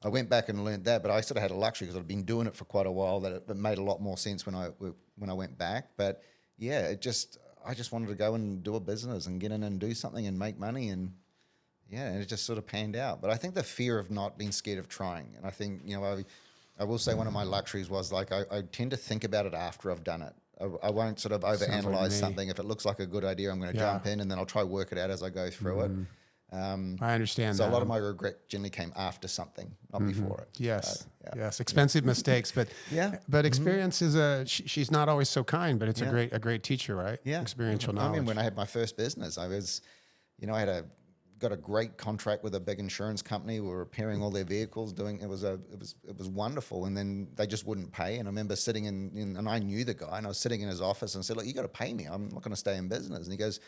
I went back and learned that, but I sort of had a luxury because I'd been doing it for quite a while. That it made a lot more sense when I went back. But yeah, I just wanted to go and do a business and get in and do something and make money and. Yeah, and it just sort of panned out. But I think the fear of not being scared of trying. And I think, I will say one of my luxuries was like I tend to think about it after I've done it. I won't sort of overanalyze something. If it looks like a good idea, I'm going to jump in and then I'll try work it out as I go through it. I understand so that. a lot of my regret generally came after something, not before it. Yes, yes, expensive mistakes, but but experience is she's not always so kind, but it's a great teacher, right? Yeah, experiential knowledge. I mean, when I had my first business, I was, I got a great contract with a big insurance company. We were repairing all their vehicles, it was wonderful. And then they just wouldn't pay. And I remember sitting and I knew the guy, and I was sitting in his office and said, "Look, you got to pay me. I'm not going to stay in business." And he goes,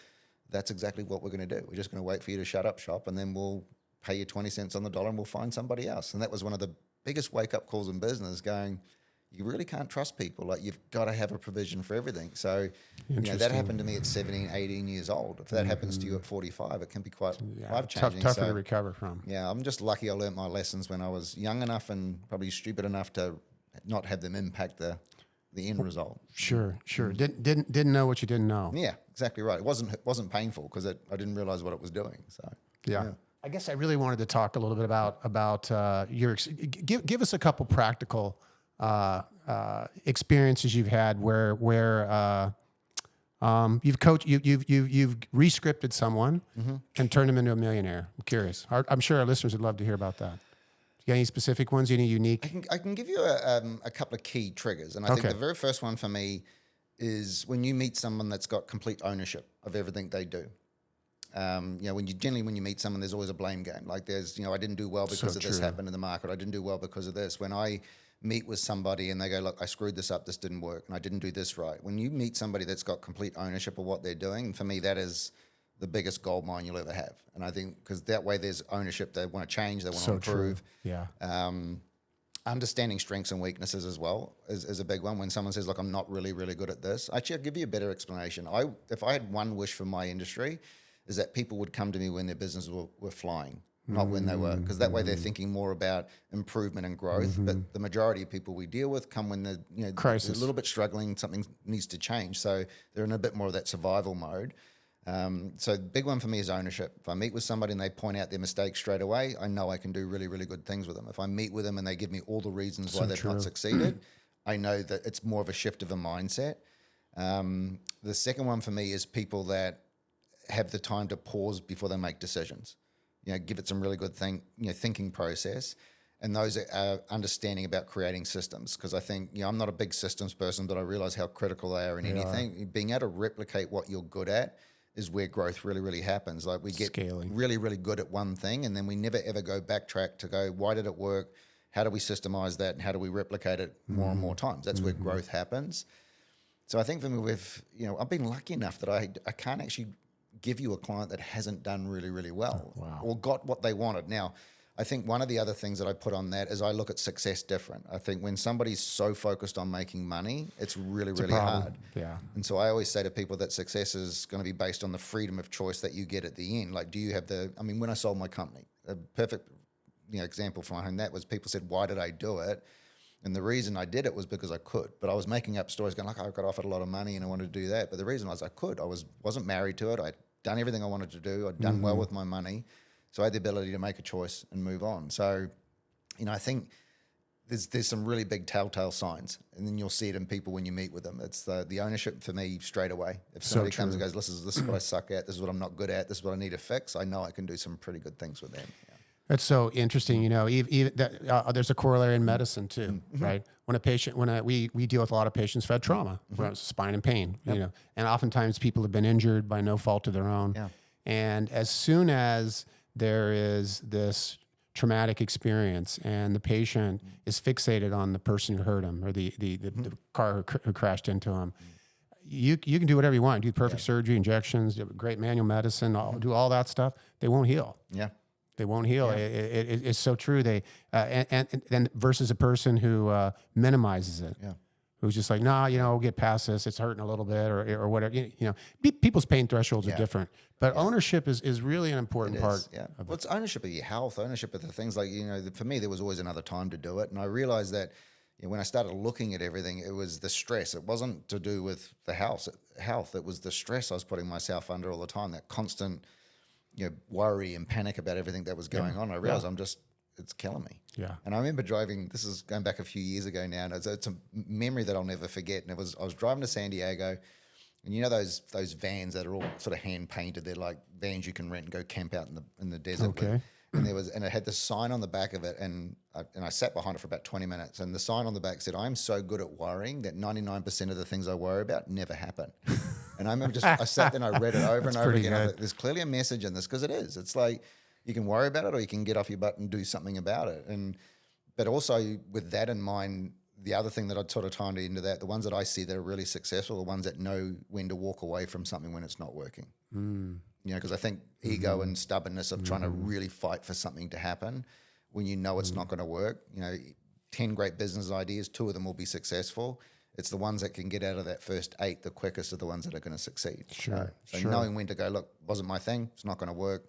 "That's exactly what we're going to do. We're just going to wait for you to shut up shop, and then we'll pay you 20 cents on the dollar and we'll find somebody else." And that was one of the biggest wake up calls in business, going, you really can't trust people. Like, you've got to have a provision for everything. So, that happened to me at 17, 18 years old. If that happens to you at 45, it can be quite life-changing. Tougher to recover from. Yeah, I'm just lucky I learned my lessons when I was young enough and probably stupid enough to not have them impact the end result. Sure. Didn't know what you didn't know. Yeah, exactly right. It wasn't painful because I didn't realize what it was doing. So yeah. I guess I really wanted to talk a little bit about your give us a couple practical experiences you've had where you've coached, you've re-scripted someone and turned them into a millionaire. I'm curious. I'm sure our listeners would love to hear about that. You got any specific ones? Any unique? I can give you a couple of key triggers. And I think Okay. the very first one for me is when you meet someone that's got complete ownership of everything they do. When you meet someone, there's always a blame game. Like there's, I didn't do well because of this happened in the market. I didn't do well because of this. When I meet with somebody and they go, look, I screwed this up, this didn't work, and I didn't do this right. When you meet somebody that's got complete ownership of what they're doing, for me, that is the biggest gold mine you'll ever have. And I think because that way there's ownership, they want to change, they want to improve. True. Yeah. Understanding strengths and weaknesses as well is a big one. When someone says, look, I'm not really, really good at this. Actually, I'll give you a better explanation. If I had one wish for my industry, is that people would come to me when their businesses were flying, not when they were, because that way they're thinking more about improvement and growth. But the majority of people we deal with come when they're Crisis. they're a little bit struggling, something needs to change. So they're in a bit more of that survival mode. So the big one for me is ownership. If I meet with somebody and they point out their mistakes straight away, I know I can do really, really good things with them. If I meet with them and they give me all the reasons why they've not succeeded, I know that it's more of a shift of a mindset. The second one for me is people that have the time to pause before they make decisions. Give it some really good thinking process. And those are understanding about creating systems. Because I think, I'm not a big systems person, but I realize how critical they are in anything. Being able to replicate what you're good at is where growth really, really happens. Like we get Scaling. really, really good at one thing, and then we never ever go backtrack to go, why did it work? How do we systemize that? And how do we replicate it more and more times? That's where growth happens. So I think for me, I've been lucky enough that I can't actually give you a client that hasn't done really, really well or got what they wanted. Now, I think one of the other things that I put on that is I look at success different. I think when somebody's so focused on making money, it's really, really hard. Yeah. And so I always say to people that success is going to be based on the freedom of choice that you get at the end. Like, do you have when I sold my company, a perfect example from my home, that was people said, why did I do it? And the reason I did it was because I could. But I was making up stories going, like, I got offered a lot of money and I wanted to do that. But the reason was I could. I wasn't married to it. I'd done everything I wanted to do. I'd done well with my money. So I had the ability to make a choice and move on. So, I think there's some really big telltale signs, and then you'll see it in people when you meet with them. It's the ownership for me straight away. If somebody comes and goes, this is what I suck at, this is what I'm not good at, this is what I need to fix, I know I can do some pretty good things with them. Yeah. That's so interesting. Even that, there's a corollary in medicine too, right? When we deal with a lot of patients who've had trauma, spine and pain, and oftentimes people have been injured by no fault of their own. Yeah. And as soon as there is this traumatic experience and the patient is fixated on the person who hurt him or the car who crashed into him, you can do whatever you want. Do perfect surgery, injections, do great manual medicine, do all that stuff. They won't heal. Yeah. They won't heal. Yeah. It's so true. They and versus a person who minimizes it. Yeah. Who's just like, nah, we'll get past this. It's hurting a little bit, or whatever. People's pain thresholds are different, but ownership is really an important part. Yeah, well, it's ownership of your health, ownership of the things like for me, there was always another time to do it, and I realized that when I started looking at everything, it was the stress. It wasn't to do with the health. It was the stress I was putting myself under all the time. That constant, worry and panic about everything that was going on. I realized it's killing me. Yeah. And I remember driving, this is going back a few years ago now, and it's a memory that I'll never forget. And I was driving to San Diego, and those vans that are all sort of hand painted, they're like vans you can rent and go camp out in the desert. Okay. And it had this sign on the back of it, and I sat behind it for about 20 minutes, and the sign on the back said, I'm so good at worrying that 99% of the things I worry about never happen. And I remember I sat there and I read it over and over again. I thought, there's clearly a message in this, because it is. It's like, you can worry about it or you can get off your butt and do something about it. But also with that in mind, the other thing that I'd sort of tie into that, the ones that I see that are really successful, are the ones that know when to walk away from something when it's not working. Because I think ego and stubbornness of trying to really fight for something to happen when it's not going to work. 10 great business ideas, 2 of them will be successful. It's the ones that can get out of that first 8 the quickest are the ones that are going to succeed. Sure. So knowing when to go, look, wasn't my thing, it's not going to work.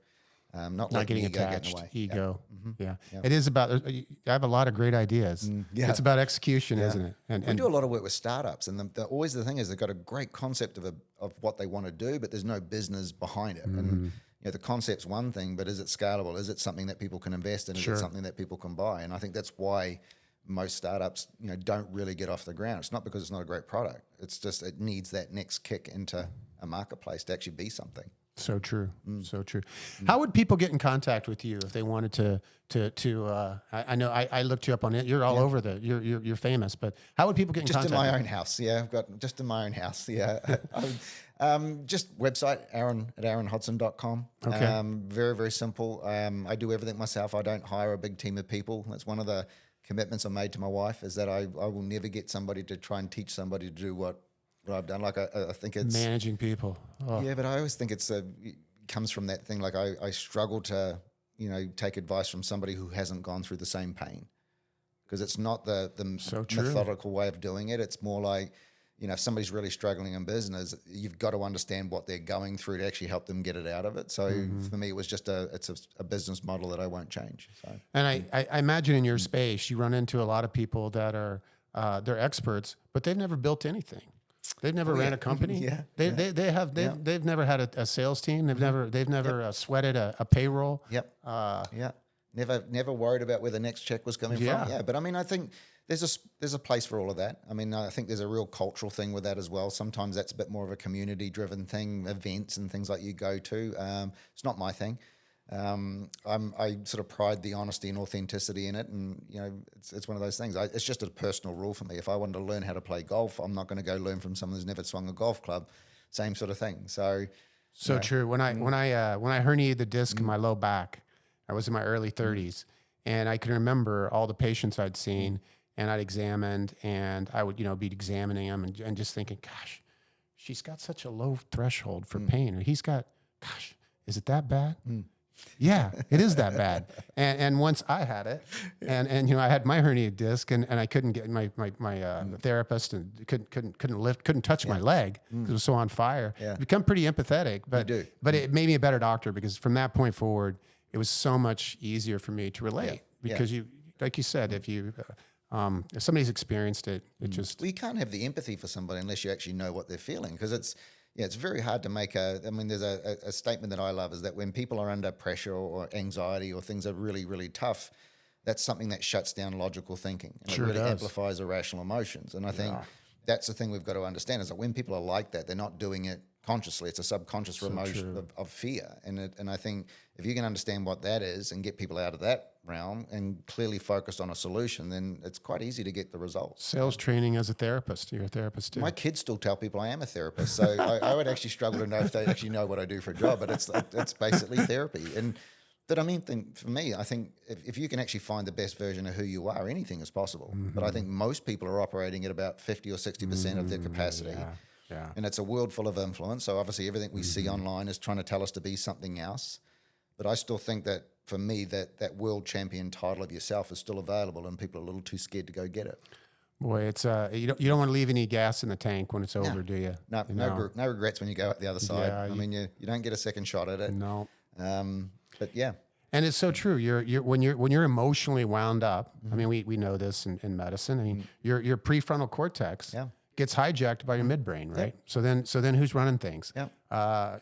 Not getting attached. Ego. Yeah. It is about. I have a lot of great ideas. It's about execution, isn't it? And we do a lot of work with startups, and always the thing is they've got a great concept of what they want to do, but there's no business behind it. And the concept's one thing, but is it scalable? Is it something that people can invest in? Is it something that people can buy? And I think that's why most startups, don't really get off the ground. It's not because it's not a great product. It's just it needs that next kick into a marketplace to actually be something. So true. So true. How would people get in contact with you if they wanted I know I looked you up on it. You're all over you're famous, but how would people get in Just contact? in my own house, yeah. I've got just in my own house, yeah. Just website, aaron@aaronhodson.com. Okay. Very, very simple. I do everything myself. I don't hire a big team of people. That's one of the commitments I made to my wife, is that I will never get somebody to try and teach somebody to do what I've done. Like I think it's Managing people. Oh. yeah, but I always think it comes from that thing. Like I struggle to, take advice from somebody who hasn't gone through the same pain, because it's not the So true. methodical way of doing it. It's more like, if somebody's really struggling in business, you've got to understand what they're going through to actually help them get it out of it. So for me, it was just it's a business model that I won't change. So. And I imagine in your space, you run into a lot of people that are they're experts, but they've never built anything. They've never ran a company. Yeah. They've never had a sales team. They've never sweated a payroll. Yep. Yeah. Never worried about where the next check was coming from. Yeah. But I mean, I think there's a place for all of that. I mean, I think there's a real cultural thing with that as well. Sometimes that's a bit more of a community driven thing, events and things like you go to. It's not my thing. I sort of pride the honesty and authenticity in it, and it's one of those things. It's just a personal rule for me. If I wanted to learn how to play golf, I'm not going to go learn from someone who's never swung a golf club. Same sort of thing. So True. When I herniated the disc in my low back, I was in my early 30s, and I can remember all the patients I'd seen, and I'd examined, and I would be examining them and just thinking, gosh, she's got such a low threshold for pain, or he's got, gosh, is it that bad? Yeah, it is that bad. And once I had it, and I had my herniated disc, and I couldn't get my therapist, and couldn't touch my leg because it was so on fire. Yeah. You become pretty empathetic, but it made me a better doctor, because from that point forward, it was so much easier for me to relate, because you, like you said, if somebody's experienced it, it just you can't have the empathy for somebody unless you actually know what they're feeling, because it's very hard to make there's a statement that I love, is that when people are under pressure or anxiety or things are really, really tough, that's something that shuts down logical thinking. And Sure it really does. amplifies irrational emotions. And I think that's the thing we've got to understand, is that when people are like that, they're not doing it consciously. It's a subconscious emotion of fear. And I think if you can understand what that is and get people out of that realm and clearly focused on a solution, then it's quite easy to get the results. sales training as a therapist. You're a therapist too. My kids still tell people I am a therapist, so I would actually struggle to know if they actually know what I do for a job, but it's basically therapy. But I mean, for me, I think if you can actually find the best version of who you are, anything is possible. But I think most people are operating at about 50 or 60% of their capacity. Yeah. And it's a world full of influence. So obviously everything we see online is trying to tell us to be something else. But I still think that, for me, that world champion title of yourself is still available, and people are a little too scared to go get it. Boy, it's you don't want to leave any gas in the tank when it's over, do you? No regrets when you go out the other side. Yeah, I mean, you don't get a second shot at it. No. But yeah. And it's so true. When you're emotionally wound up. I mean, we know this in medicine. I mean, your prefrontal cortex gets hijacked by your midbrain, right? So then who's running things? Yeah.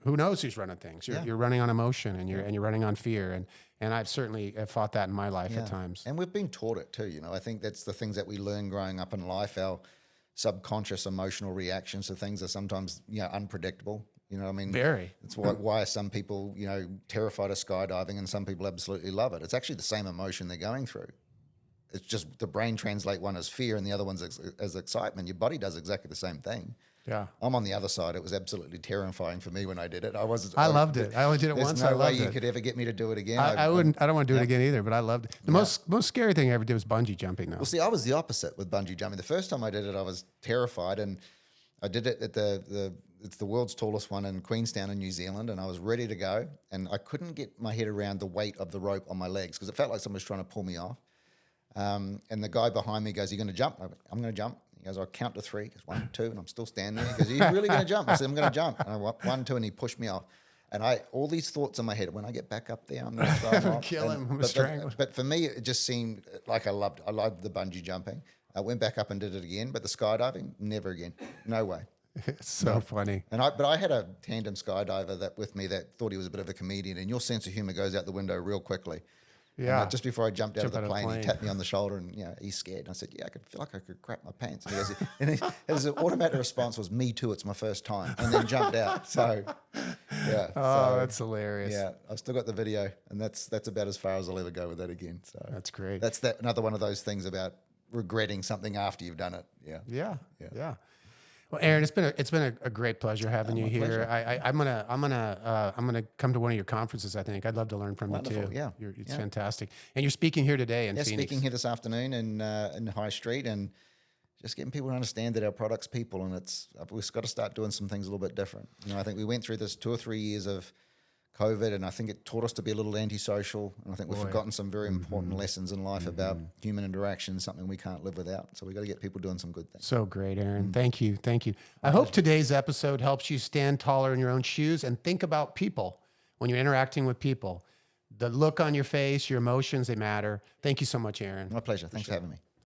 Who knows who's running things? You're running on emotion, and you're running on fear, and I've certainly fought that in my life at times. And we've been taught it too. I think that's the things that we learn growing up in life. Our subconscious emotional reactions to things are sometimes unpredictable. I mean, Very. It's why are some people terrified of skydiving, and some people absolutely love it. It's actually the same emotion they're going through. It's just the brain translate one as fear and the other one's as excitement. Your body does exactly the same thing. Yeah. I'm on the other side. It was absolutely terrifying for me when I did it. I loved it. I only did it once. There's no way you could ever get me to do it again. I wouldn't. I don't want to do it again either. But I loved it. The most scary thing I ever did was bungee jumping, though. Well, see, I was the opposite with bungee jumping. The first time I did it, I was terrified, and I did it at it's the world's tallest one in Queenstown in New Zealand, and I was ready to go, and I couldn't get my head around the weight of the rope on my legs because it felt like someone was trying to pull me off. And the guy behind me goes, "You're going to jump?" I went, "I'm going to jump." He goes, "I'll count to 3." He goes, 1, 2, and I'm still standing there. He goes, "Are you really going to jump?" I said, "I'm going to jump." And I went 1, 2, and he pushed me off. And all these thoughts in my head, when I get back up there, I'm going to throw him off. Kill him. I'm gonna strangle him. But for me, it just seemed like I loved the bungee jumping. I went back up and did it again, but the skydiving, never again. No way. It's so funny. But I had a tandem skydiver with me that thought he was a bit of a comedian, and your sense of humor goes out the window real quickly. Yeah. And just before I jumped out of Jump the out of the plane, he plane. tapped me on the shoulder and, he's scared. And I said, yeah, I could feel like I could crap my pants. And, his automatic response was, me too, it's my first time. And then jumped out. So, yeah. Oh, so, that's hilarious. yeah, I've still got the video, and that's about as far as I'll ever go with that again. So That's great. that's another one of those things about regretting something after you've done it. Yeah. Yeah. Well, Aaron, it's been a great pleasure having you my here. pleasure. I'm gonna come to one of your conferences. I think I'd love to learn from Wonderful, you too. yeah, It's yeah. fantastic. And you're speaking here today in Yeah, Phoenix. speaking here this afternoon in High Street, and just getting people to understand that our product's people, and we've got to start doing some things a little bit different. I think we went through this 2 or 3 years of COVID, and I think it taught us to be a little antisocial. And I think we've forgotten some very important lessons in life about human interaction, something we can't live without. So we got to get people doing some good things. So great, Aaron. Thank you. I hope today's episode helps you stand taller in your own shoes and think about people when you're interacting with people. The look on your face, your emotions, they matter. Thank you so much, Aaron. My pleasure. Thanks for having me.